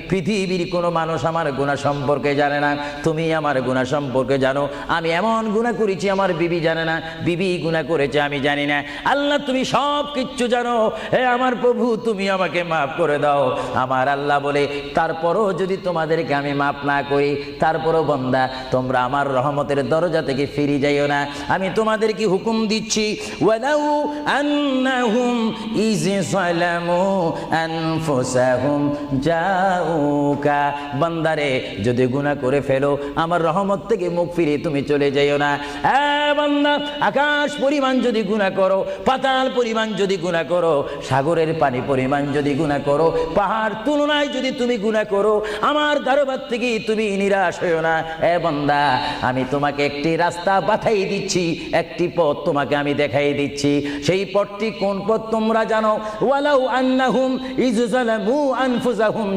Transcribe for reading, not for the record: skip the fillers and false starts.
পৃথিবীর কোনো মানুষ আমার গুনাহ সম্পর্কে জানে না, তুমি আমার গুনাহ সম্পর্কে জানো। আমি এমন গুনাহ করেছি আমার বিবি জানে না, বিবি গুনাহ করেছে আমি জানি না। আল্লাহ তুমি সব কিচ্ছু জানো, হে আমার প্রভু তুমি আমাকে মাফ করে দাও। আমার আল্লাহ বলে, তারপরও যদি তোমাদেরকে আমি মাফ না করি, তারপরও বান্দা তোমরা আমার রহমতের দরজা থেকে ফিরে যাইও না। আমি তোমাদেরকে হুকুম দিচ্ছি, ওয়ালাউ আন্নাহুম ইয যালামু আনফুসাহুম জাউকা, বান্দারে যদি গুনাহ করে ফেলো আমার রহমত থেকে মুখ ফিরিয়ে তুমি চলে যাইও না। বান্দা, আকাশ পরিমাণ যদি গুনাহ করো, পাতাল পরিমাণ যদি গুনাহ করো, সাগরের পানি পরিমাণ যদি গুনাহ করো, পাহাড় তুলনায় যদি তুমি গুনাহ করো, আমার দরবার থেকে তুমি নিরাশ হইও না। বান্দা, আমি তোমাকে একটি রাস্তা বাতাই দিচ্ছি, একটি পথ তোমাকে আমি দেখাই দিচ্ছি। সেই পথটি কোন পথ তোমরা জানো? ওয়ালাউ আন্নাহুম ইয যালামু আনফুসাহুম